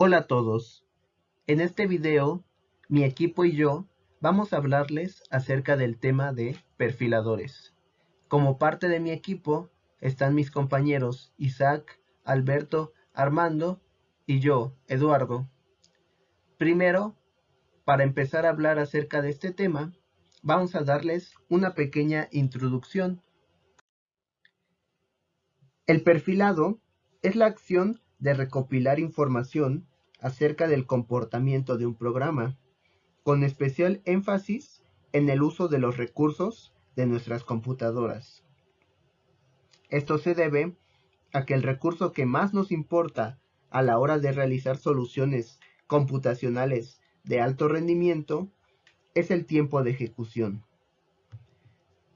Hola a todos. En este video, mi equipo y yo vamos a hablarles acerca del tema de perfiladores. Como parte de mi equipo están mis compañeros Isaac, Alberto, Armando y yo, Eduardo. Primero, para empezar a hablar acerca de este tema, vamos a darles una pequeña introducción. El perfilado es la acción de recopilar información acerca del comportamiento de un programa, con especial énfasis en el uso de los recursos de nuestras computadoras. Esto se debe a que el recurso que más nos importa a la hora de realizar soluciones computacionales de alto rendimiento es el tiempo de ejecución.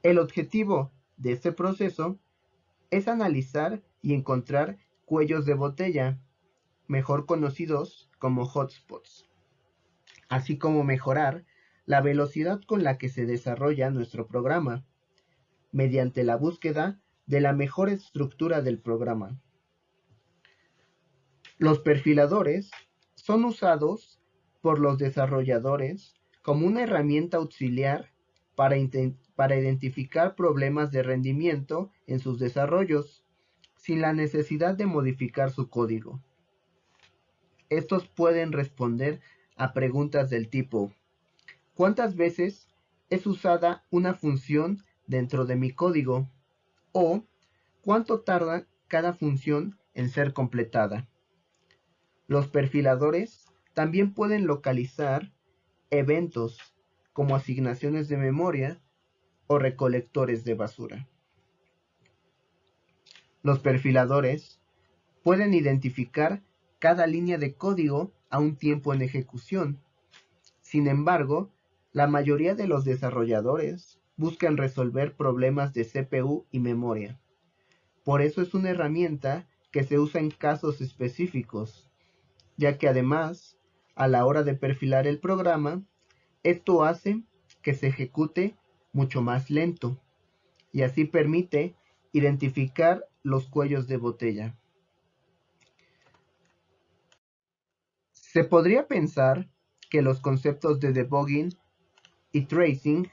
El objetivo de este proceso es analizar y encontrar cuellos de botella, mejor conocidos como hotspots, así como mejorar la velocidad con la que se desarrolla nuestro programa, mediante la búsqueda de la mejor estructura del programa. Los perfiladores son usados por los desarrolladores como una herramienta auxiliar para identificar problemas de rendimiento en sus desarrollos, sin la necesidad de modificar su código. Estos pueden responder a preguntas del tipo: ¿cuántas veces es usada una función dentro de mi código? O ¿cuánto tarda cada función en ser completada? Los perfiladores también pueden localizar eventos como asignaciones de memoria o recolectores de basura. Los perfiladores pueden identificar cada línea de código a un tiempo en ejecución. Sin embargo, la mayoría de los desarrolladores buscan resolver problemas de CPU y memoria. Por eso es una herramienta que se usa en casos específicos, ya que además, a la hora de perfilar el programa, esto hace que se ejecute mucho más lento y así permite identificar los cuellos de botella. Se podría pensar que los conceptos de debugging y tracing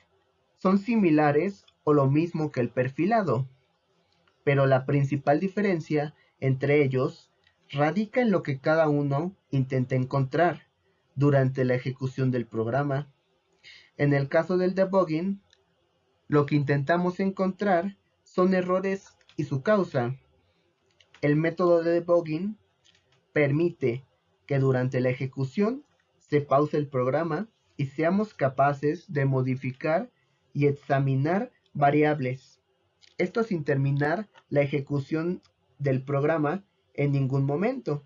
son similares o lo mismo que el perfilado, pero la principal diferencia entre ellos radica en lo que cada uno intenta encontrar durante la ejecución del programa. En el caso del debugging, lo que intentamos encontrar son errores y su causa. El método de debugging permite que durante la ejecución se pause el programa y seamos capaces de modificar y examinar variables. Esto sin terminar la ejecución del programa en ningún momento.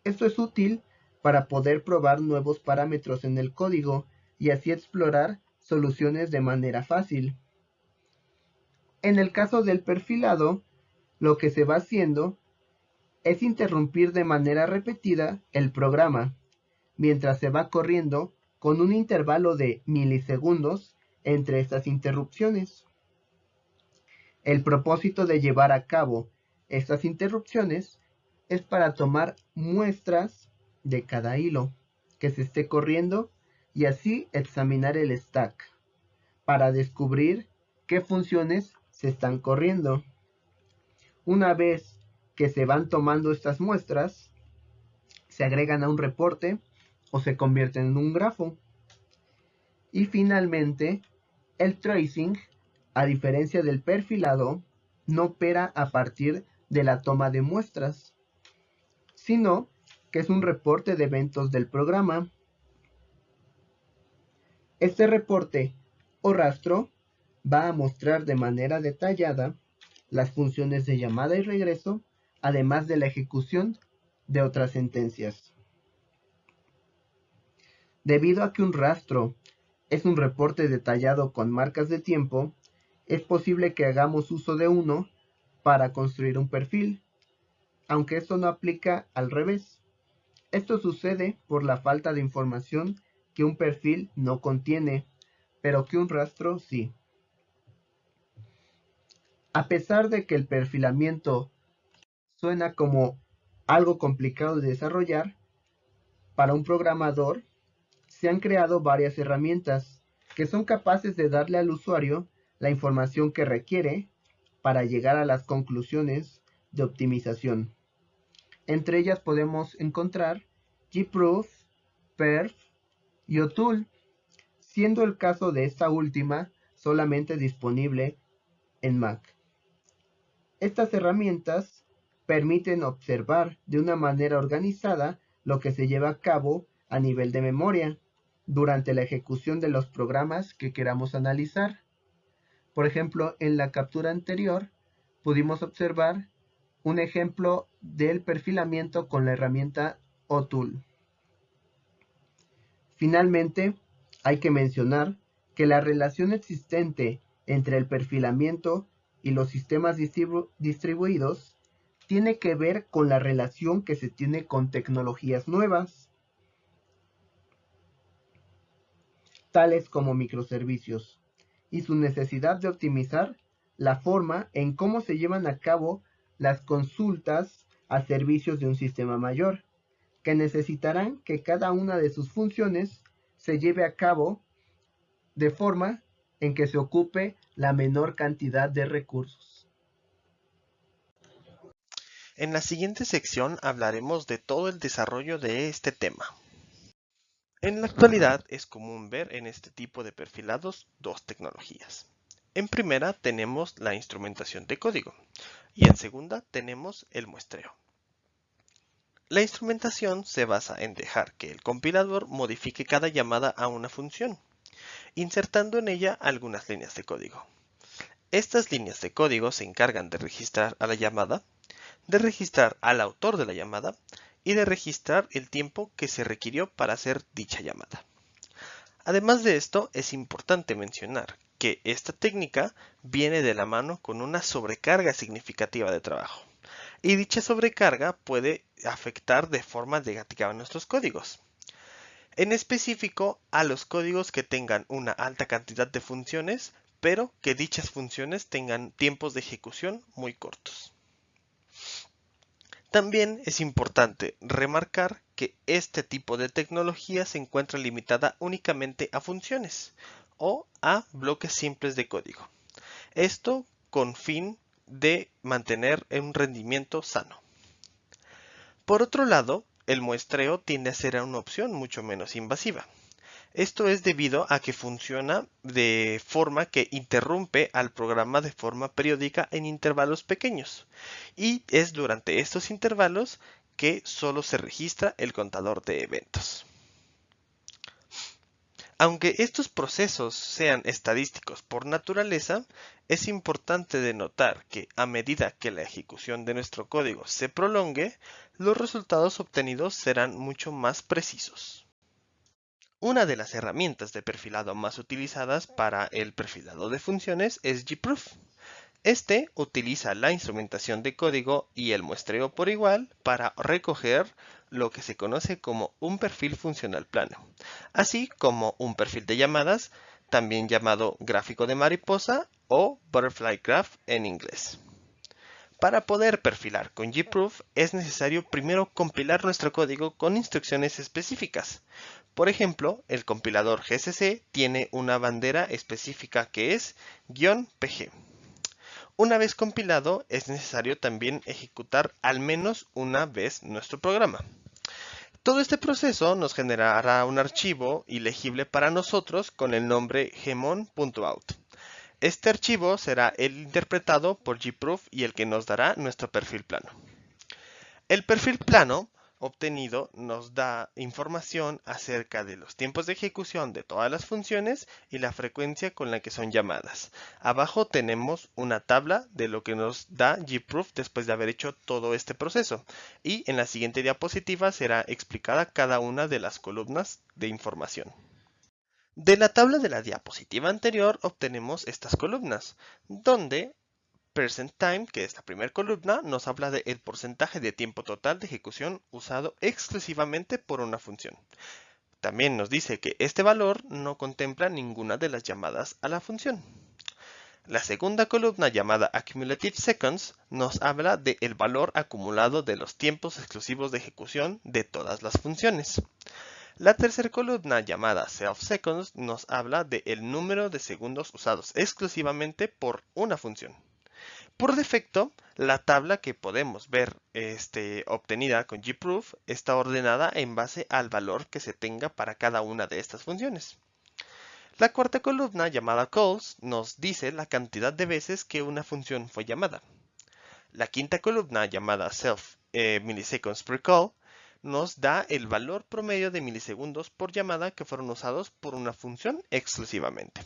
Esto es útil para poder probar nuevos parámetros en el código y así explorar soluciones de manera fácil. En el caso del perfilado, lo que se va haciendo es interrumpir de manera repetida el programa, mientras se va corriendo con un intervalo de milisegundos entre estas interrupciones. El propósito de llevar a cabo estas interrupciones es para tomar muestras de cada hilo que se esté corriendo y así examinar el stack para descubrir qué funciones se están corriendo. Una vez que se van tomando estas muestras, se agregan a un reporte o se convierten en un grafo. Y finalmente, el tracing, a diferencia del perfilado, no opera a partir de la toma de muestras, sino que es un reporte de eventos del programa. Este reporte o rastro va a mostrar de manera detallada las funciones de llamada y regreso, además de la ejecución de otras sentencias. Debido a que un rastro es un reporte detallado con marcas de tiempo, es posible que hagamos uso de uno para construir un perfil, aunque esto no aplica al revés. Esto sucede por la falta de información que un perfil no contiene, pero que un rastro sí. A pesar de que el perfilamiento suena como algo complicado de desarrollar, para un programador se han creado varias herramientas que son capaces de darle al usuario la información que requiere para llegar a las conclusiones de optimización. Entre ellas podemos encontrar gproof, perf y otool, siendo el caso de esta última solamente disponible en Mac. Estas herramientas permiten observar de una manera organizada lo que se lleva a cabo a nivel de memoria durante la ejecución de los programas que queramos analizar. Por ejemplo, en la captura anterior pudimos observar un ejemplo del perfilamiento con la herramienta otool. Finalmente, hay que mencionar que la relación existente entre el perfilamiento y los sistemas distribuidos tiene que ver con la relación que se tiene con tecnologías nuevas, tales como microservicios, y su necesidad de optimizar la forma en cómo se llevan a cabo las consultas a servicios de un sistema mayor, que necesitarán que cada una de sus funciones se lleve a cabo de forma en que se ocupe la menor cantidad de recursos. En la siguiente sección hablaremos de todo el desarrollo de este tema. En la actualidad es común ver en este tipo de perfilados dos tecnologías. En primera tenemos la instrumentación de código y en segunda tenemos el muestreo. La instrumentación se basa en dejar que el compilador modifique cada llamada a una función, insertando en ella algunas líneas de código. Estas líneas de código se encargan de registrar a la llamada, de registrar al autor de la llamada y de registrar el tiempo que se requirió para hacer dicha llamada. Además de esto, es importante mencionar que esta técnica viene de la mano con una sobrecarga significativa de trabajo, y dicha sobrecarga puede afectar de forma negativa a nuestros códigos. En específico, a los códigos que tengan una alta cantidad de funciones, pero que dichas funciones tengan tiempos de ejecución muy cortos. También es importante remarcar que este tipo de tecnología se encuentra limitada únicamente a funciones o a bloques simples de código. Esto con fin de mantener un rendimiento sano. Por otro lado, el muestreo tiende a ser una opción mucho menos invasiva. Esto es debido a que funciona de forma que interrumpe al programa de forma periódica en intervalos pequeños, y es durante estos intervalos que solo se registra el contador de eventos. Aunque estos procesos sean estadísticos por naturaleza, es importante de notar que a medida que la ejecución de nuestro código se prolongue, los resultados obtenidos serán mucho más precisos. Una de las herramientas de perfilado más utilizadas para el perfilado de funciones es gproof. Este utiliza la instrumentación de código y el muestreo por igual para recoger lo que se conoce como un perfil funcional plano, así como un perfil de llamadas, también llamado gráfico de mariposa o butterfly graph en inglés. Para poder perfilar con gproof es necesario primero compilar nuestro código con instrucciones específicas. Por ejemplo, el compilador GCC tiene una bandera específica que es "-pg". Una vez compilado, es necesario también ejecutar al menos una vez nuestro programa. Todo este proceso nos generará un archivo ilegible para nosotros con el nombre gmon.out. Este archivo será el interpretado por gproof y el que nos dará nuestro perfil plano. El perfil plano obtenido nos da información acerca de los tiempos de ejecución de todas las funciones y la frecuencia con la que son llamadas. Abajo tenemos una tabla de lo que nos da gproof después de haber hecho todo este proceso, y en la siguiente diapositiva será explicada cada una de las columnas de información. De la tabla de la diapositiva anterior obtenemos estas columnas, donde %time, que es la primera columna, nos habla del porcentaje de tiempo total de ejecución usado exclusivamente por una función. También nos dice que este valor no contempla ninguna de las llamadas a la función. La segunda columna, llamada Accumulative Seconds, nos habla del valor acumulado de los tiempos exclusivos de ejecución de todas las funciones. La tercera columna, llamada Self Seconds, nos habla del número de segundos usados exclusivamente por una función. Por defecto, la tabla que podemos ver obtenida con gproof está ordenada en base al valor que se tenga para cada una de estas funciones. La cuarta columna, llamada calls, nos dice la cantidad de veces que una función fue llamada. La quinta columna, llamada self milliseconds per call, nos da el valor promedio de milisegundos por llamada que fueron usados por una función exclusivamente.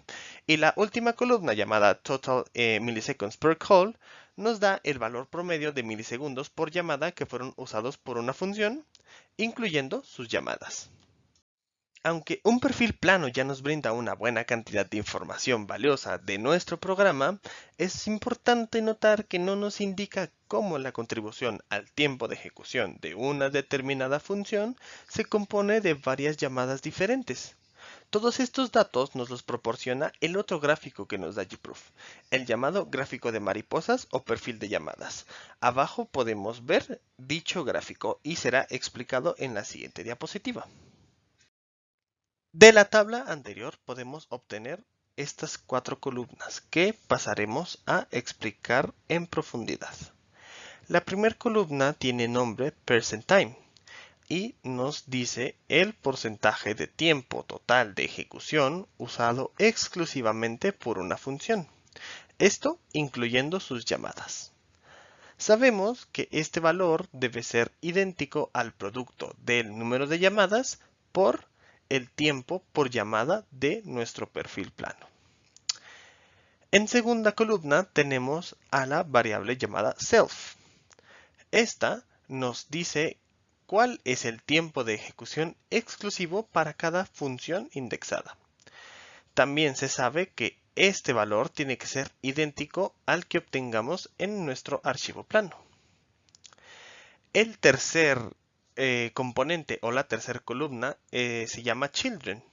Y la última columna, llamada total milliseconds per call, nos da el valor promedio de milisegundos por llamada que fueron usados por una función, incluyendo sus llamadas. Aunque un perfil plano ya nos brinda una buena cantidad de información valiosa de nuestro programa, es importante notar que no nos indica cómo la contribución al tiempo de ejecución de una determinada función se compone de varias llamadas diferentes. Todos estos datos nos los proporciona el otro gráfico que nos da gproof, el llamado gráfico de mariposas o perfil de llamadas. Abajo podemos ver dicho gráfico y será explicado en la siguiente diapositiva. De la tabla anterior podemos obtener estas 4 columnas que pasaremos a explicar en profundidad. La primera columna tiene nombre %time y nos dice el porcentaje de tiempo total de ejecución usado exclusivamente por una función. Esto incluyendo sus llamadas. Sabemos que este valor debe ser idéntico al producto del número de llamadas por el tiempo por llamada de nuestro perfil plano. En segunda columna tenemos a la variable llamada self. Esta nos dice cuál es el tiempo de ejecución exclusivo para cada función indexada. También se sabe que este valor tiene que ser idéntico al que obtengamos en nuestro archivo plano. El tercer componente o la tercera columna se llama children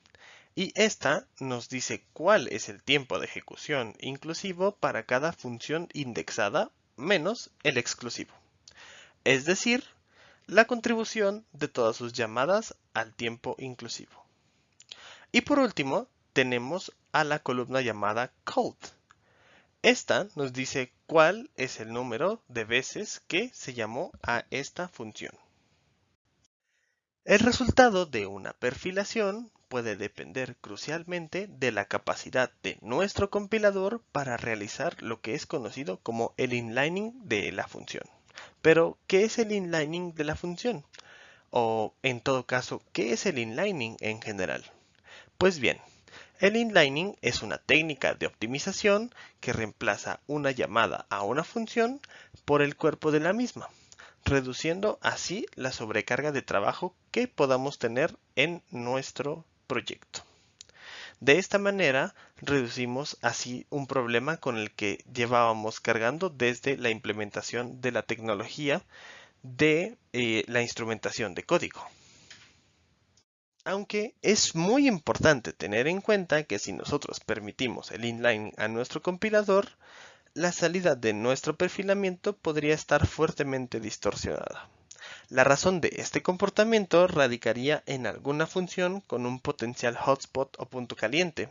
y esta nos dice cuál es el tiempo de ejecución inclusivo para cada función indexada menos el exclusivo, es decir, la contribución de todas sus llamadas al tiempo inclusivo. Y por último tenemos a la columna llamada called. Esta nos dice cuál es el número de veces que se llamó a esta función. El resultado de una perfilación puede depender crucialmente de la capacidad de nuestro compilador para realizar lo que es conocido como el inlining de la función. Pero, ¿qué es el inlining de la función? O, en todo caso, ¿qué es el inlining en general? Pues bien, el inlining es una técnica de optimización que reemplaza una llamada a una función por el cuerpo de la misma, reduciendo así la sobrecarga de trabajo que podamos tener en nuestro proyecto. De esta manera, reducimos así un problema con el que llevábamos cargando desde la implementación de la tecnología de la instrumentación de código. Aunque es muy importante tener en cuenta que si nosotros permitimos el inline a nuestro compilador, la salida de nuestro perfilamiento podría estar fuertemente distorsionada. La razón de este comportamiento radicaría en alguna función con un potencial hotspot o punto caliente,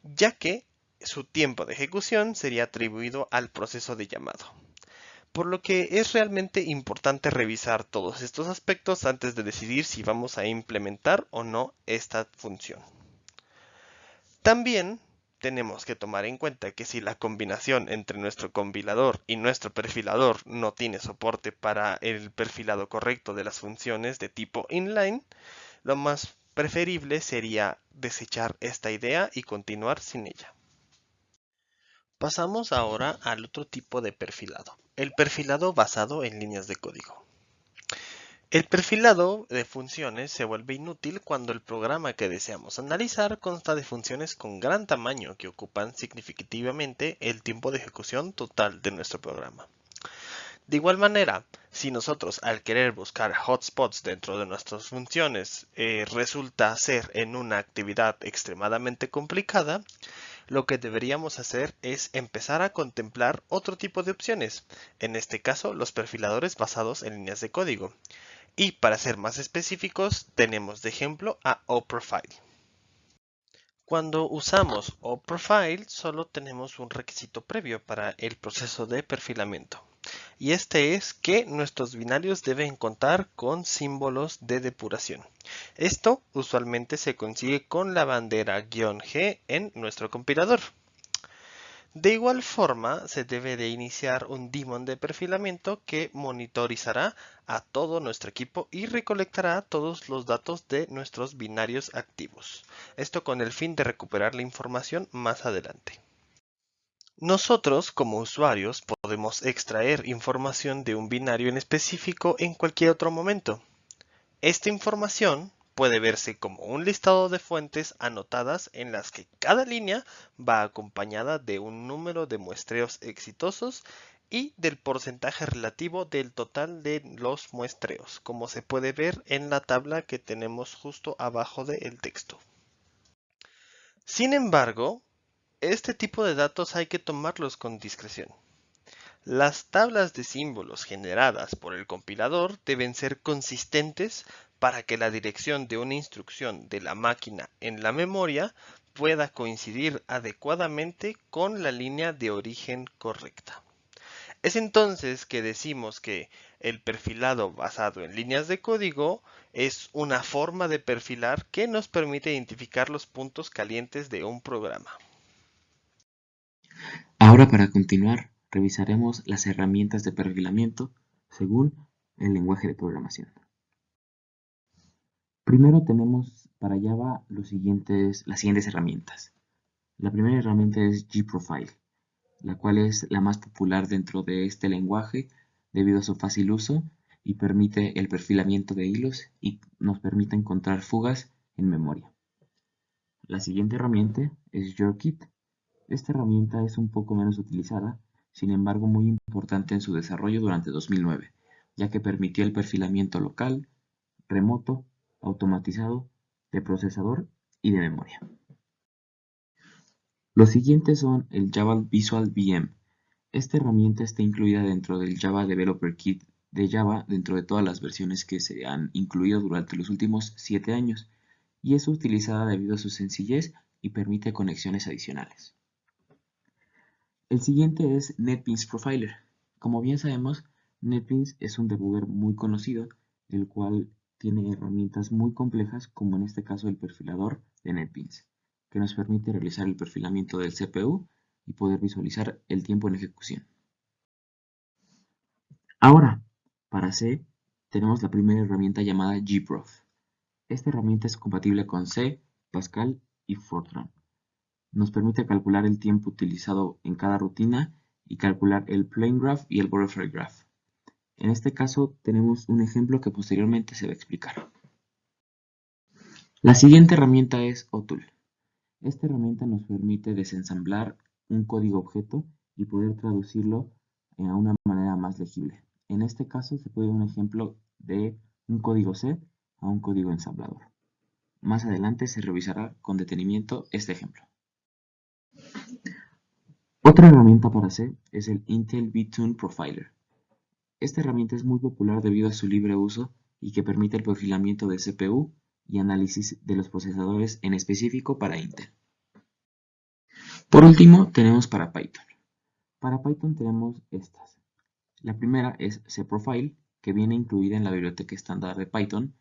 ya que su tiempo de ejecución sería atribuido al proceso de llamado. Por lo que es realmente importante revisar todos estos aspectos antes de decidir si vamos a implementar o no esta función. También tenemos que tomar en cuenta que si la combinación entre nuestro compilador y nuestro perfilador no tiene soporte para el perfilado correcto de las funciones de tipo inline, lo más preferible sería desechar esta idea y continuar sin ella. Pasamos ahora al otro tipo de perfilado, el perfilado basado en líneas de código. El perfilado de funciones se vuelve inútil cuando el programa que deseamos analizar consta de funciones con gran tamaño que ocupan significativamente el tiempo de ejecución total de nuestro programa. De igual manera, si nosotros al querer buscar hotspots dentro de nuestras funciones resulta ser en una actividad extremadamente complicada, lo que deberíamos hacer es empezar a contemplar otro tipo de opciones, en este caso los perfiladores basados en líneas de código. Y para ser más específicos, tenemos de ejemplo a OProfile. Cuando usamos OProfile, solo tenemos un requisito previo para el proceso de perfilamiento. Y este es que nuestros binarios deben contar con símbolos de depuración. Esto usualmente se consigue con la bandera "-g" en nuestro compilador. De igual forma, se debe de iniciar un daemon de perfilamiento que monitorizará a todo nuestro equipo y recolectará todos los datos de nuestros binarios activos. Esto con el fin de recuperar la información más adelante. Nosotros, como usuarios, podemos extraer información de un binario en específico en cualquier otro momento. Esta información puede verse como un listado de fuentes anotadas en las que cada línea va acompañada de un número de muestreos exitosos y del porcentaje relativo del total de los muestreos, como se puede ver en la tabla que tenemos justo abajo del texto. Sin embargo, este tipo de datos hay que tomarlos con discreción. Las tablas de símbolos generadas por el compilador deben ser consistentes para que la dirección de una instrucción de la máquina en la memoria pueda coincidir adecuadamente con la línea de origen correcta. Es entonces que decimos que el perfilado basado en líneas de código es una forma de perfilar que nos permite identificar los puntos calientes de un programa. Ahora, para continuar, revisaremos las herramientas de perfilamiento según el lenguaje de programación. Primero tenemos para Java las siguientes herramientas. La primera herramienta es gprofile, la cual es la más popular dentro de este lenguaje debido a su fácil uso y permite el perfilamiento de hilos y nos permite encontrar fugas en memoria. La siguiente herramienta es YourKit. Esta herramienta es un poco menos utilizada, sin embargo muy importante en su desarrollo durante 2009, ya que permitió el perfilamiento local, remoto, automatizado, de procesador y de memoria. Los siguientes son el Java Visual VM. Esta herramienta está incluida dentro del Java Developer Kit de Java dentro de todas las versiones que se han incluido durante los últimos 7 años y es utilizada debido a su sencillez y permite conexiones adicionales. El siguiente es NetBeans Profiler. Como bien sabemos, NetBeans es un debugger muy conocido, el cual tiene herramientas muy complejas, como en este caso el perfilador de NetBeans, que nos permite realizar el perfilamiento del CPU y poder visualizar el tiempo en ejecución. Ahora, para C, tenemos la primera herramienta llamada gprof. Esta herramienta es compatible con C, Pascal y Fortran. Nos permite calcular el tiempo utilizado en cada rutina y calcular el plane graph y el butterfly graph. En este caso tenemos un ejemplo que posteriormente se va a explicar. La siguiente herramienta es OTool. Esta herramienta nos permite desensamblar un código objeto y poder traducirlo a una manera más legible. En este caso se puede dar un ejemplo de un código C a un código ensamblador. Más adelante se revisará con detenimiento este ejemplo. Otra herramienta para C es el Intel VTune Profiler. Esta herramienta es muy popular debido a su libre uso y que permite el perfilamiento de CPU y análisis de los procesadores en específico para Intel. Por último, tenemos para Python. Para Python tenemos estas. La primera es cprofile, que viene incluida en la biblioteca estándar de Python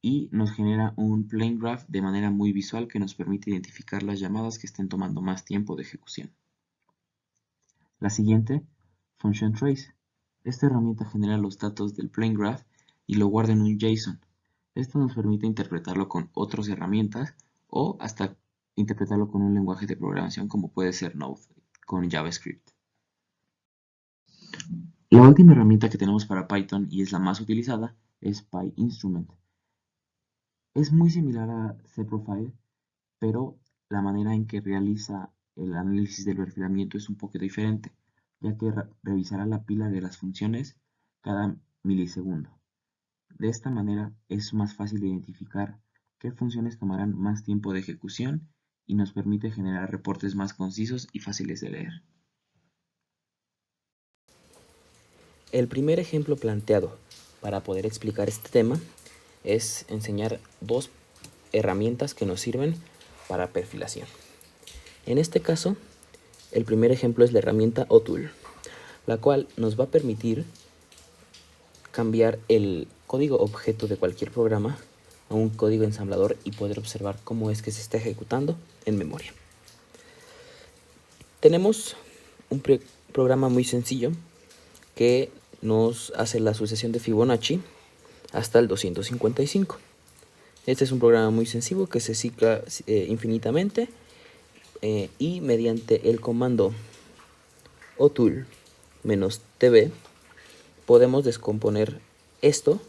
y nos genera un plane graph de manera muy visual que nos permite identificar las llamadas que estén tomando más tiempo de ejecución. La siguiente, Function Trace. Esta herramienta genera los datos del plane graph y lo guarda en un JSON. Esto nos permite interpretarlo con otras herramientas o hasta interpretarlo con un lenguaje de programación como puede ser Node con JavaScript. La última herramienta que tenemos para Python y es la más utilizada es PyInstrument. Es muy similar a cprofile, pero la manera en que realiza el análisis del perfilamiento es un poco diferente, ya que revisará la pila de las funciones cada milisegundo. De esta manera es más fácil identificar qué funciones tomarán más tiempo de ejecución y nos permite generar reportes más concisos y fáciles de leer. El primer ejemplo planteado para poder explicar este tema es enseñar dos herramientas que nos sirven para perfilación. En este caso, el primer ejemplo es la herramienta OTool, la cual nos va a permitir cambiar el código objeto de cualquier programa a un código ensamblador y poder observar cómo es que se está ejecutando en memoria. Tenemos un programa muy sencillo que nos hace la sucesión de Fibonacci hasta el 255. Este es un programa muy sencillo que se cicla infinitamente y mediante el comando OTool -tb podemos descomponer esto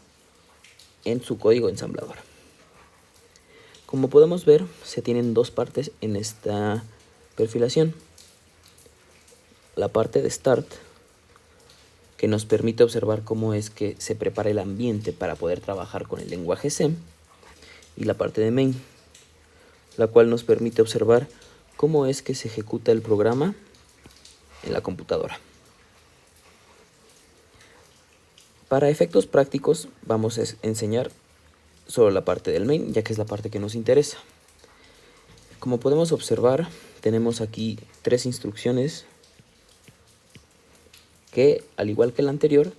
en su código ensamblador. Como podemos ver, se tienen dos partes en esta perfilación. La parte de Start, que nos permite observar cómo es que se prepara el ambiente para poder trabajar con el lenguaje C, y la parte de Main, la cual nos permite observar cómo es que se ejecuta el programa en la computadora. Para efectos prácticos vamos a enseñar solo la parte del main, ya que es la parte que nos interesa. Como podemos observar, tenemos aquí tres instrucciones que, al igual que la anterior,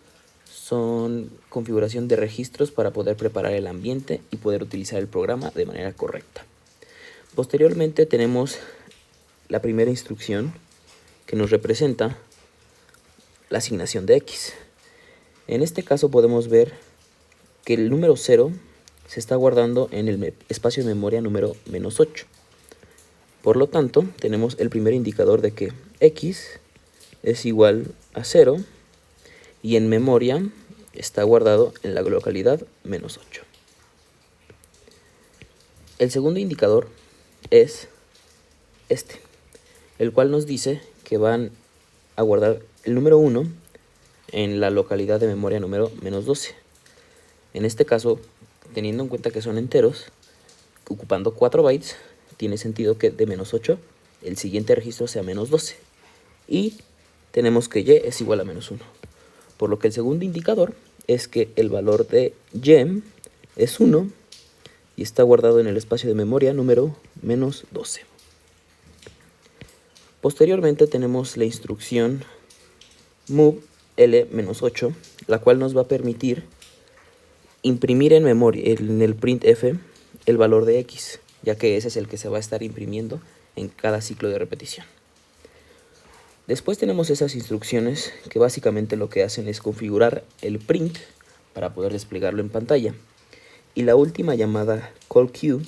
son configuración de registros para poder preparar el ambiente y poder utilizar el programa de manera correcta. Posteriormente tenemos la primera instrucción que nos representa la asignación de X. En este caso podemos ver que el número 0 se está guardando en el espacio de memoria número -8. Por lo tanto, tenemos el primer indicador de que X es igual a 0 y en memoria está guardado en la localidad -8. El segundo indicador es este, el cual nos dice que van a guardar el número 1 en la localidad de memoria número -12. En este caso, teniendo en cuenta que son enteros, ocupando 4 bytes, tiene sentido que de -8 el siguiente registro sea -12. Y tenemos que Y es igual a -1. Por lo que el segundo indicador es que el valor de Y es 1 y está guardado en el espacio de memoria número -12. Posteriormente tenemos la instrucción move L-8, la cual nos va a permitir imprimir en memoria, en el printf, el valor de X, ya que ese es el que se va a estar imprimiendo en cada ciclo de repetición. Después tenemos esas instrucciones que básicamente lo que hacen es configurar el print para poder desplegarlo en pantalla. Y la última llamada callQ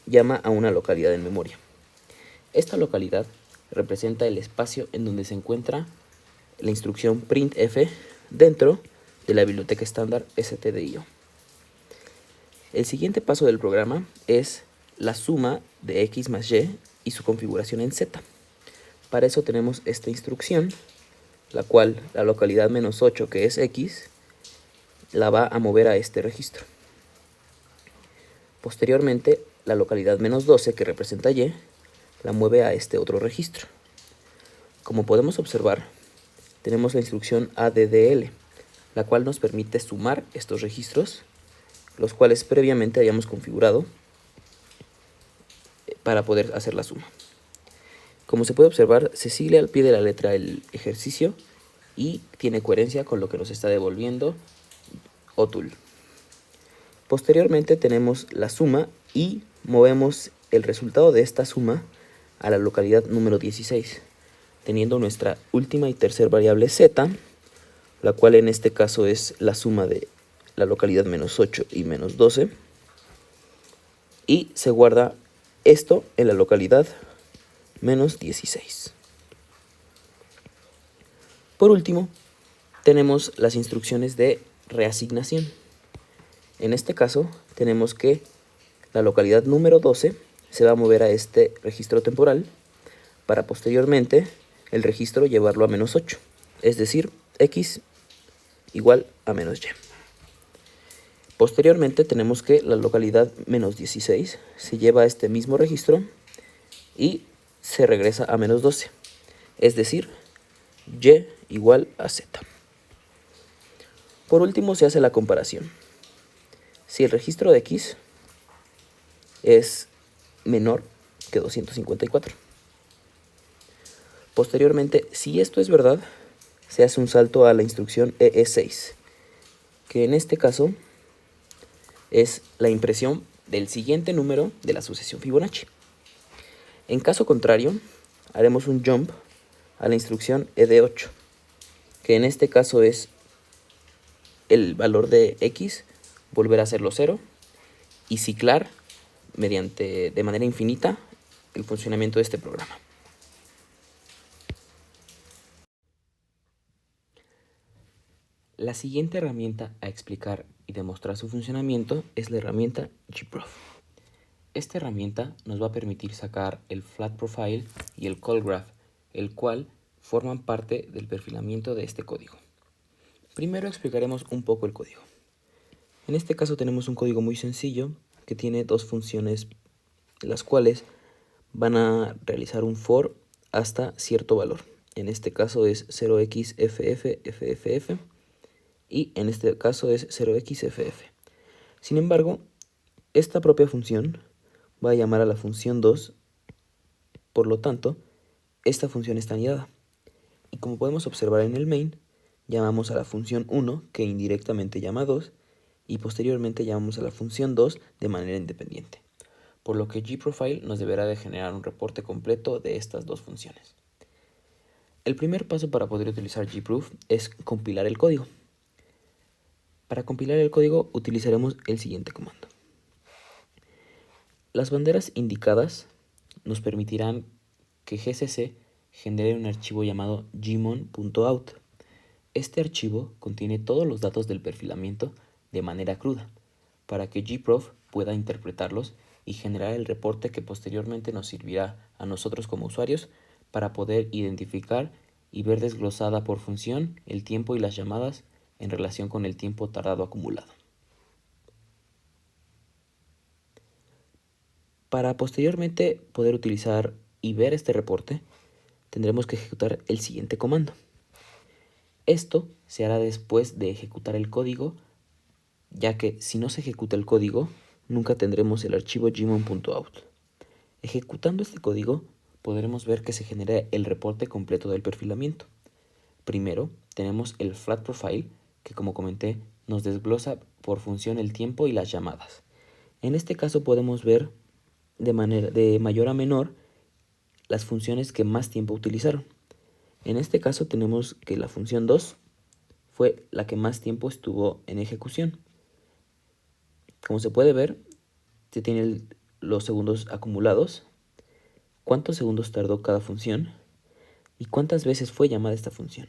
llama a una localidad en memoria. Esta localidad representa el espacio en donde se encuentra la instrucción printf dentro de la biblioteca estándar stdio. El siguiente paso del programa es la suma de X más Y y su configuración en Z. Para eso tenemos esta instrucción, la cual la localidad -8, que es X, la va a mover a este registro. Posteriormente, la localidad -12, que representa Y, la mueve a este otro registro. Como podemos observar, tenemos la instrucción addl, la cual nos permite sumar estos registros, los cuales previamente habíamos configurado para poder hacer la suma. Como se puede observar, se sigue al pie de la letra el ejercicio y tiene coherencia con lo que nos está devolviendo OTool. Posteriormente tenemos la suma y movemos el resultado de esta suma a la localidad número 16, teniendo nuestra última y tercera variable z, la cual en este caso es la suma de la localidad -8 y -12, y se guarda esto en la localidad -16. Por último, tenemos las instrucciones de reasignación. En este caso, tenemos que la localidad número 12 se va a mover a este registro temporal para posteriormente el registro llevarlo a -8, es decir, X igual a -Y. Posteriormente tenemos que la localidad -16 se lleva a este mismo registro y se regresa a menos 12, es decir, y igual a z. Por último se hace la comparación. Si el registro de x es menor que 254. Posteriormente, si esto es verdad, se hace un salto a la instrucción EE6, que en este caso es la impresión del siguiente número de la sucesión Fibonacci. En caso contrario, haremos un jump a la instrucción ED8, que en este caso es el valor de x volver a hacerlo 0 y ciclar de manera infinita el funcionamiento de este programa. La siguiente herramienta a explicar y demostrar su funcionamiento es la herramienta gprof. Esta herramienta nos va a permitir sacar el flat profile y el call graph, el cual forman parte del perfilamiento de este código. Primero explicaremos un poco el código. En este caso tenemos un código muy sencillo que tiene dos funciones, las cuales van a realizar un for hasta cierto valor. En este caso es 0xFFFFF y en este caso es 0xFF. Sin embargo, esta propia función va a llamar a la función 2, por lo tanto, esta función está anidada. Y como podemos observar en el main, llamamos a la función 1, que indirectamente llama a 2, y posteriormente llamamos a la función 2 de manera independiente, por lo que gprofile nos deberá de generar un reporte completo de estas dos funciones. El primer paso para poder utilizar gproof es compilar el código. Para compilar el código utilizaremos el siguiente comando. Las banderas indicadas nos permitirán que GCC genere un archivo llamado gmon.out. Este archivo contiene todos los datos del perfilamiento de manera cruda, para que gprof pueda interpretarlos y generar el reporte que posteriormente nos servirá a nosotros como usuarios para poder identificar y ver desglosada por función el tiempo y las llamadas en relación con el tiempo tardado acumulado. Para posteriormente poder utilizar y ver este reporte, tendremos que ejecutar el siguiente comando. Esto se hará después de ejecutar el código, ya que si no se ejecuta el código, nunca tendremos el archivo gmon.out. Ejecutando este código, podremos ver que se genera el reporte completo del perfilamiento. Primero, tenemos el flat profile, que como comenté, nos desglosa por función el tiempo y las llamadas. En este caso podemos ver de mayor a menor las funciones que más tiempo utilizaron. En este caso tenemos que la función 2 fue la que más tiempo estuvo en ejecución. Como se puede ver, se tienen los segundos acumulados, cuántos segundos tardó cada función y cuántas veces fue llamada esta función.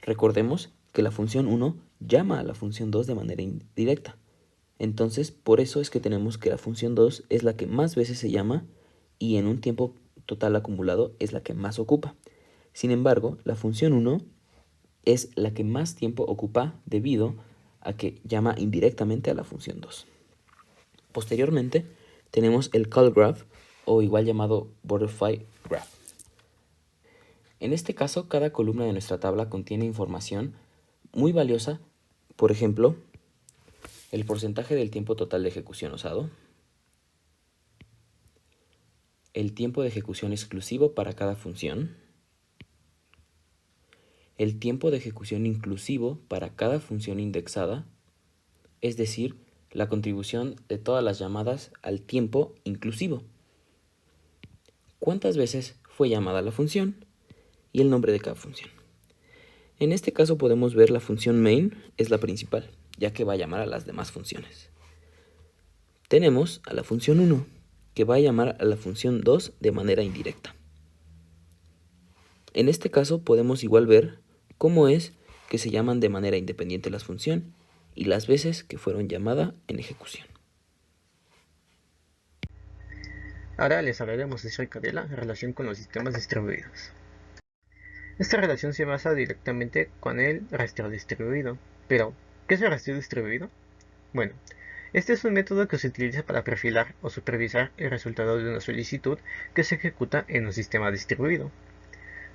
Recordemos que la función 1 llama a la función 2 de manera indirecta. Entonces, por eso es que tenemos que la función 2 es la que más veces se llama y en un tiempo total acumulado es la que más ocupa. Sin embargo, la función 1 es la que más tiempo ocupa debido a que llama indirectamente a la función 2. Posteriormente, tenemos el call graph o igual llamado butterfly graph. En este caso, cada columna de nuestra tabla contiene información muy valiosa, por ejemplo, el porcentaje del tiempo total de ejecución usado, el tiempo de ejecución exclusivo para cada función, el tiempo de ejecución inclusivo para cada función indexada, es decir, la contribución de todas las llamadas al tiempo inclusivo, cuántas veces fue llamada la función y el nombre de cada función. En este caso podemos ver la función main es la principal, ya que va a llamar a las demás funciones. Tenemos a la función 1, que va a llamar a la función 2 de manera indirecta. En este caso podemos igual ver cómo es que se llaman de manera independiente las funciones y las veces que fueron llamadas en ejecución. Ahora les hablaremos acerca de la relación con los sistemas distribuidos. Esta relación se basa directamente con el rastreo distribuido. Pero, ¿qué es el rastreo distribuido? Bueno, Este es un método que se utiliza para perfilar o supervisar el resultado de una solicitud que se ejecuta en un sistema distribuido.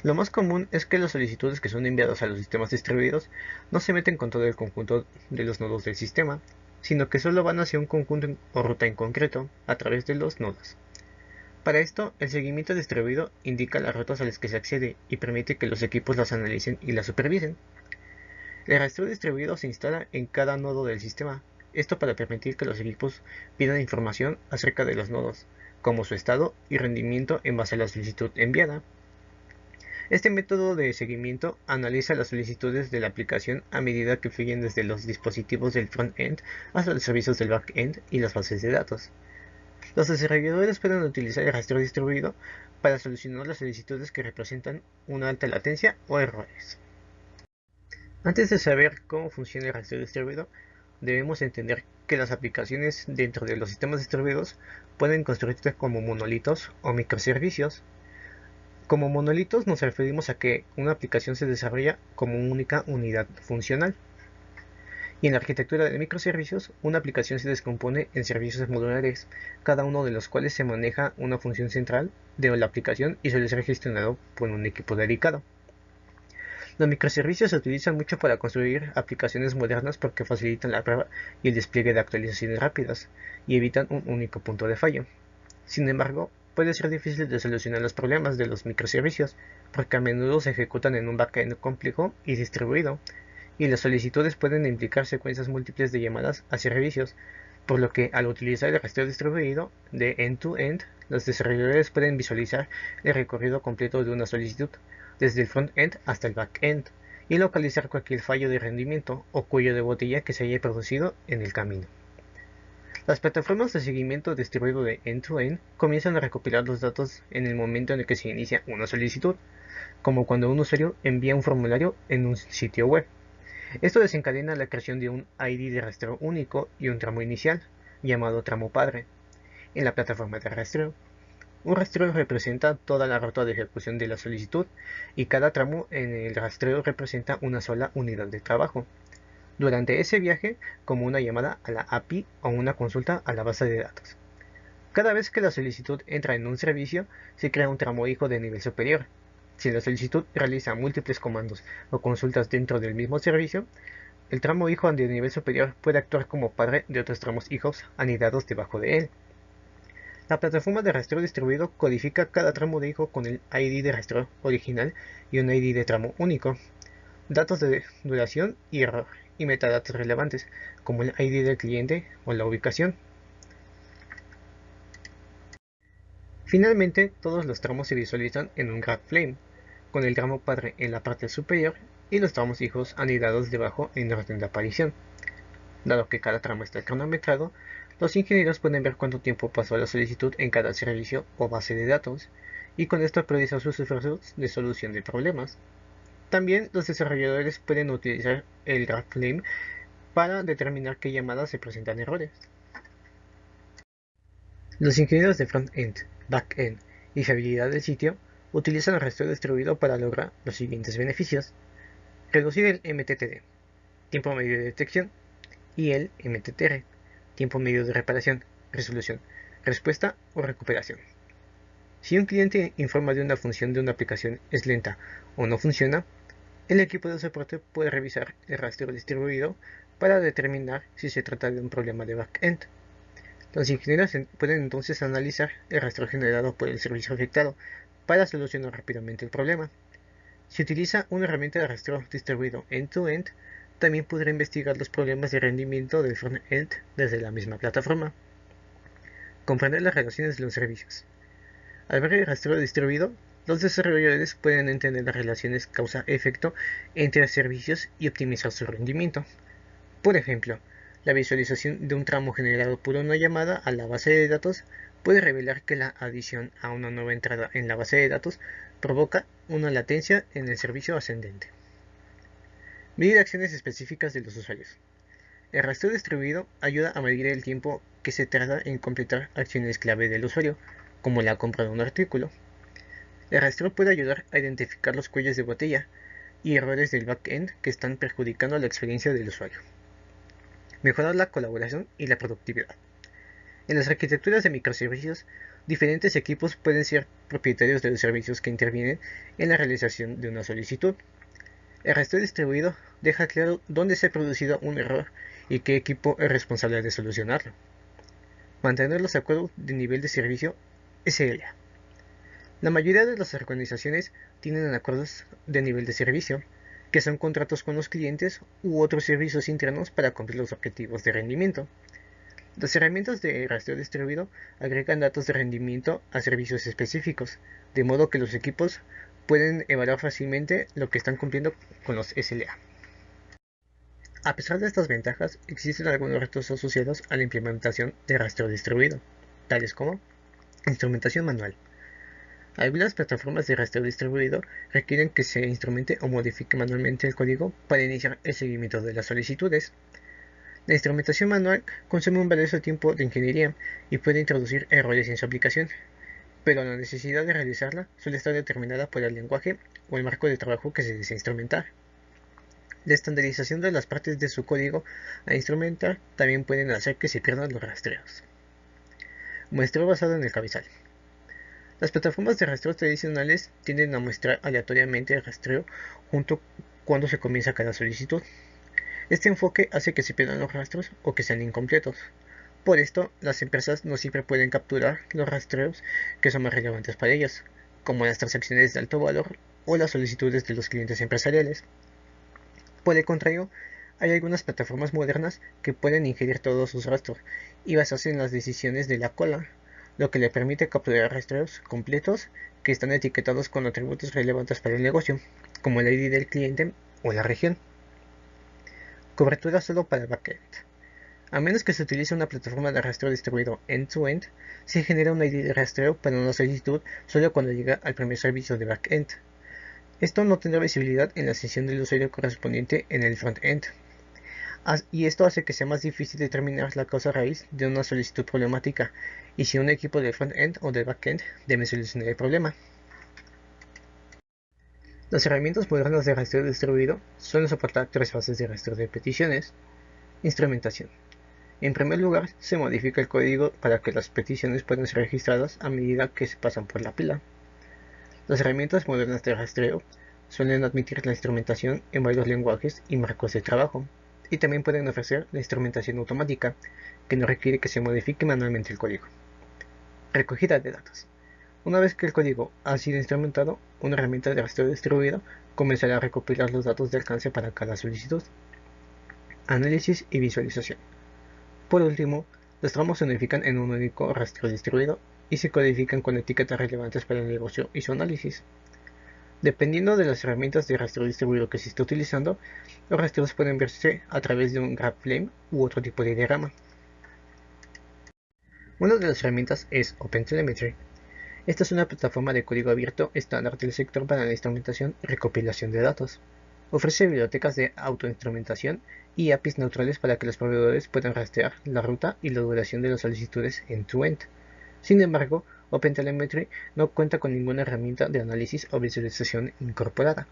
Lo más común es que las solicitudes que son enviadas a los sistemas distribuidos no se meten con todo el conjunto de los nodos del sistema, sino que solo van hacia un conjunto o ruta en concreto a través de los nodos. Para esto, el seguimiento distribuido indica las rutas a las que se accede y permite que los equipos las analicen y las supervisen. El rastreo distribuido se instala en cada nodo del sistema, esto para permitir que los equipos pidan información acerca de los nodos, como su estado y rendimiento en base a la solicitud enviada. Este método de seguimiento analiza las solicitudes de la aplicación a medida que fluyen desde los dispositivos del front-end hasta los servicios del back-end y las bases de datos. Los desarrolladores pueden utilizar el rastreo distribuido para solucionar las solicitudes que representan una alta latencia o errores. Antes de saber cómo funciona el rastreo distribuido, debemos entender que las aplicaciones dentro de los sistemas distribuidos pueden construirse como monolitos o microservicios. Como monolitos nos referimos a que una aplicación se desarrolla como una única unidad funcional. Y en la arquitectura de microservicios, una aplicación se descompone en servicios modulares, cada uno de los cuales se maneja una función central de la aplicación y suele ser gestionado por un equipo dedicado. Los microservicios se utilizan mucho para construir aplicaciones modernas porque facilitan la prueba y el despliegue de actualizaciones rápidas y evitan un único punto de fallo. Sin embargo, puede ser difícil de solucionar los problemas de los microservicios porque a menudo se ejecutan en un backend complejo y distribuido, y las solicitudes pueden implicar secuencias múltiples de llamadas a servicios, por lo que al utilizar el rastreo distribuido de end-to-end, los desarrolladores pueden visualizar el recorrido completo de una solicitud, desde el front-end hasta el back-end, y localizar cualquier fallo de rendimiento o cuello de botella que se haya producido en el camino. Las plataformas de seguimiento distribuido de end-to-end comienzan a recopilar los datos en el momento en el que se inicia una solicitud, como cuando un usuario envía un formulario en un sitio web. Esto desencadena la creación de un ID de rastreo único y un tramo inicial, llamado tramo padre, en la plataforma de rastreo. Un rastreo representa toda la ruta de ejecución de la solicitud y cada tramo en el rastreo representa una sola unidad de trabajo durante ese viaje, como una llamada a la API o una consulta a la base de datos. Cada vez que la solicitud entra en un servicio, se crea un tramo hijo de nivel superior. Si la solicitud realiza múltiples comandos o consultas dentro del mismo servicio, el tramo hijo de nivel superior puede actuar como padre de otros tramos hijos anidados debajo de él. La plataforma de rastreo distribuido codifica cada tramo de hijo con el ID de rastreo original y un ID de tramo único, datos de duración y error, y metadatos relevantes, como el ID del cliente o la ubicación. Finalmente, todos los tramos se visualizan en un graph flame, con el tramo padre en la parte superior y los tramos hijos anidados debajo en orden de aparición. Dado que cada tramo está cronometrado, los ingenieros pueden ver cuánto tiempo pasó la solicitud en cada servicio o base de datos, y con esto priorizar sus esfuerzos de solución de problemas. También los desarrolladores pueden utilizar el graph flame para determinar qué llamadas se presentan errores. Los ingenieros de front-end, back-end y fiabilidad del sitio utilizan el rastreo distribuido para lograr los siguientes beneficios: reducir el MTTR, tiempo medio de detección, y el MTTR, tiempo medio de reparación, resolución, respuesta o recuperación. Si un cliente informa de una función de una aplicación es lenta o no funciona, el equipo de soporte puede revisar el rastreo distribuido para determinar si se trata de un problema de backend. Los ingenieros pueden entonces analizar el rastreo generado por el servicio afectado para solucionar rápidamente el problema. Si utiliza una herramienta de rastreo distribuido end-to-end, también podrá investigar los problemas de rendimiento del front-end desde la misma plataforma. Comprender las relaciones de los servicios. Al ver el rastreo distribuido, los desarrolladores pueden entender las relaciones causa-efecto entre servicios y optimizar su rendimiento. Por ejemplo, la visualización de un tramo generado por una llamada a la base de datos puede revelar que la adición a una nueva entrada en la base de datos provoca una latencia en el servicio ascendente. Medir acciones específicas de los usuarios. El rastreo distribuido ayuda a medir el tiempo que se tarda en completar acciones clave del usuario, como la compra de un artículo. El rastreo puede ayudar a identificar los cuellos de botella y errores del backend que están perjudicando la experiencia del usuario. mejorar la colaboración y la productividad. En las arquitecturas de microservicios, diferentes equipos pueden ser propietarios de los servicios que intervienen en la realización de una solicitud. El rastreo distribuido deja claro dónde se ha producido un error y qué equipo es responsable de solucionarlo. Mantener los acuerdos de nivel de servicio SLA. La mayoría de las organizaciones tienen acuerdos de nivel de servicio, que son contratos con los clientes u otros servicios internos para cumplir los objetivos de rendimiento. Las herramientas de rastreo distribuido agregan datos de rendimiento a servicios específicos, de modo que los equipos pueden evaluar fácilmente lo que están cumpliendo con los SLA. A pesar de estas ventajas, existen algunos retos asociados a la implementación de rastreo distribuido, tales como instrumentación manual. Algunas plataformas de rastreo distribuido requieren que se instrumente o modifique manualmente el código para iniciar el seguimiento de las solicitudes. La instrumentación manual consume un valioso tiempo de ingeniería y puede introducir errores en su aplicación, pero la necesidad de realizarla suele estar determinada por el lenguaje o el marco de trabajo que se desea instrumentar. La estandarización de las partes de su código a instrumentar también pueden hacer que se pierdan los rastreos. Muestreo basado en el cabezal. Las plataformas de rastreo tradicionales tienden a muestrar aleatoriamente el rastreo junto cuando se comienza cada solicitud. Este enfoque hace que se pierdan los rastros o que sean incompletos. Por esto, las empresas no siempre pueden capturar los rastreos que son más relevantes para ellas, como las transacciones de alto valor o las solicitudes de los clientes empresariales. Por el contrario, hay algunas plataformas modernas que pueden ingerir todos sus rastros y basarse en las decisiones de la cola, lo que le permite capturar rastreos completos que están etiquetados con atributos relevantes para el negocio, como el ID del cliente o la región. Cobertura solo para el backend. A menos que se utilice una plataforma de rastreo distribuido end-to-end, se genera un ID de rastreo para una solicitud solo cuando llega al primer servicio de backend. Esto no tendrá visibilidad en la sesión del usuario correspondiente en el frontend, y esto hace que sea más difícil determinar la causa raíz de una solicitud problemática y si un equipo del frontend o del backend debe solucionar el problema. Las herramientas modernas de rastreo distribuido suelen soportar tres fases de rastreo de peticiones. Instrumentación. En primer lugar, se modifica el código para que las peticiones puedan ser registradas a medida que se pasan por la pila. Las herramientas modernas de rastreo suelen admitir la instrumentación en varios lenguajes y marcos de trabajo, y también pueden ofrecer la instrumentación automática, que no requiere que se modifique manualmente el código. Recogida de datos. Una vez que el código ha sido instrumentado, una herramienta de rastreo distribuido comenzará a recopilar los datos de alcance para cada solicitud. Análisis y visualización. Por último, los tramos se unifican en un único rastreo distribuido y se codifican con etiquetas relevantes para el negocio y su análisis. Dependiendo de las herramientas de rastreo distribuido que se esté utilizando, los rastreos pueden verse a través de un graph-flame u otro tipo de diagrama. Una de las herramientas es OpenTelemetry. Esta es una plataforma de código abierto estándar del sector para la instrumentación y recopilación de datos. Ofrece bibliotecas de autoinstrumentación y APIs neutrales para que los proveedores puedan rastrear la ruta y la duración de las solicitudes end-to-end. Sin embargo, OpenTelemetry no cuenta con ninguna herramienta de análisis o visualización incorporada.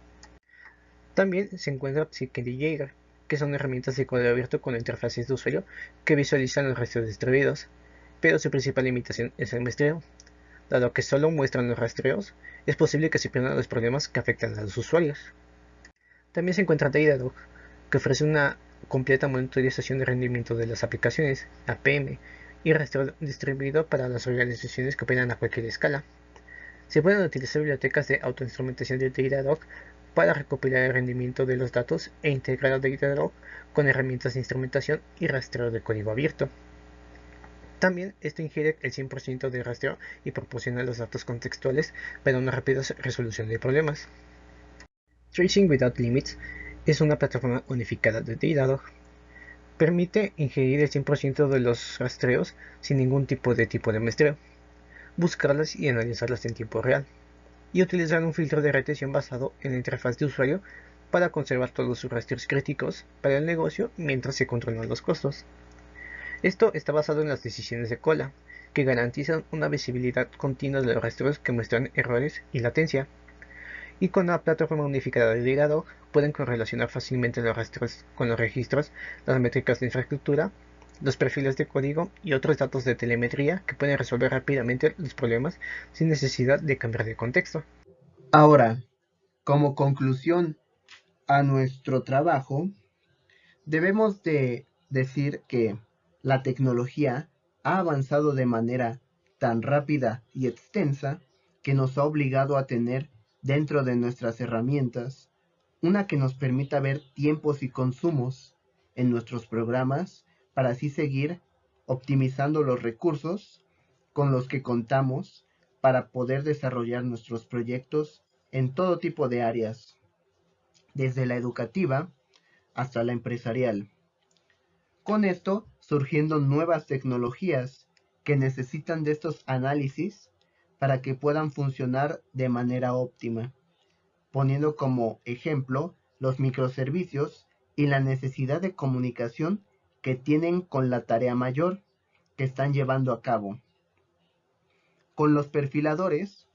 También se encuentra Psychedelic, que son herramientas de código abierto con interfaces de usuario que visualizan los rastreos distribuidos, pero su principal limitación es el muestreo. Dado que solo muestran los rastreos, es posible que se pierdan los problemas que afectan a los usuarios. También se encuentra Datadog, que ofrece una completa monitorización de rendimiento de las aplicaciones, APM, y rastreo distribuido para las organizaciones que operan a cualquier escala. Se pueden utilizar bibliotecas de autoinstrumentación de Datadog para recopilar el rendimiento de los datos e integrar a Datadog con herramientas de instrumentación y rastreo de código abierto. También esto ingiere el 100% de rastreo y proporciona los datos contextuales para una rápida resolución de problemas. Tracing Without Limits es una plataforma unificada de Datadog. Permite ingerir el 100% de los rastreos sin ningún tipo de muestreo, buscarlas y analizarlas en tiempo real, y utilizar un filtro de retención basado en la interfaz de usuario para conservar todos sus rastreos críticos para el negocio mientras se controlan los costos. Esto está basado en las decisiones de cola, que garantizan una visibilidad continua de los rastreos que muestran errores y latencia. Y con la plataforma unificada de Datadog pueden correlacionar fácilmente los rastros con los registros, las métricas de infraestructura, los perfiles de código y otros datos de telemetría que pueden resolver rápidamente los problemas sin necesidad de cambiar de contexto. Ahora, como conclusión a nuestro trabajo, debemos de decir que la tecnología ha avanzado de manera tan rápida y extensa que nos ha obligado a tener dentro de nuestras herramientas una que nos permita ver tiempos y consumos en nuestros programas para así seguir optimizando los recursos con los que contamos para poder desarrollar nuestros proyectos en todo tipo de áreas, desde la educativa hasta la empresarial. Con esto surgiendo nuevas tecnologías que necesitan de estos análisis para que puedan funcionar de manera óptima, poniendo como ejemplo los microservicios y la necesidad de comunicación que tienen con la tarea mayor que están llevando a cabo. Con los perfiladores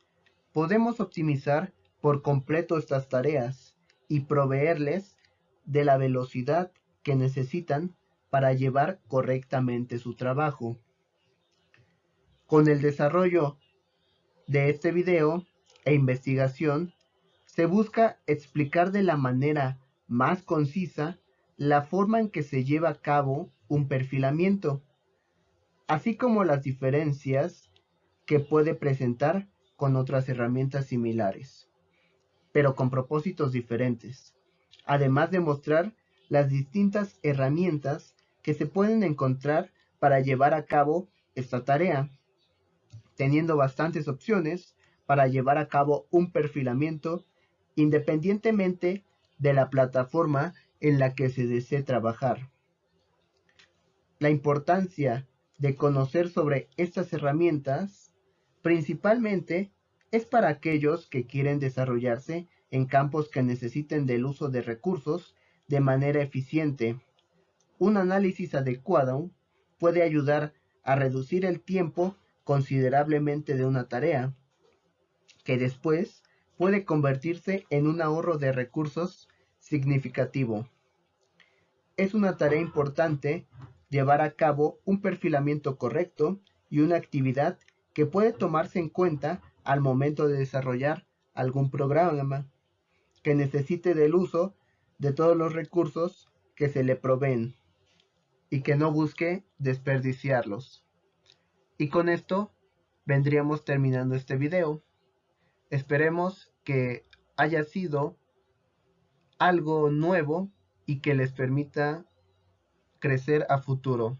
podemos optimizar por completo estas tareas y proveerles de la velocidad que necesitan para llevar correctamente su trabajo. Con el desarrollo de este video e investigación, se busca explicar de la manera más concisa la forma en que se lleva a cabo un perfilamiento, así como las diferencias que puede presentar con otras herramientas similares, pero con propósitos diferentes, además de mostrar las distintas herramientas que se pueden encontrar para llevar a cabo esta tarea, teniendo bastantes opciones para llevar a cabo un perfilamiento independientemente de la plataforma en la que se desee trabajar. La importancia de conocer sobre estas herramientas principalmente es para aquellos que quieren desarrollarse en campos que necesiten del uso de recursos de manera eficiente. Un análisis adecuado puede ayudar a reducir el tiempo considerablemente de una tarea, que después puede convertirse en un ahorro de recursos significativo. Es una tarea importante llevar a cabo un perfilamiento correcto y una actividad que puede tomarse en cuenta al momento de desarrollar algún programa que necesite del uso de todos los recursos que se le proveen y que no busque desperdiciarlos. Y con esto vendríamos terminando este video. Esperemos que haya sido algo nuevo y que les permita crecer a futuro.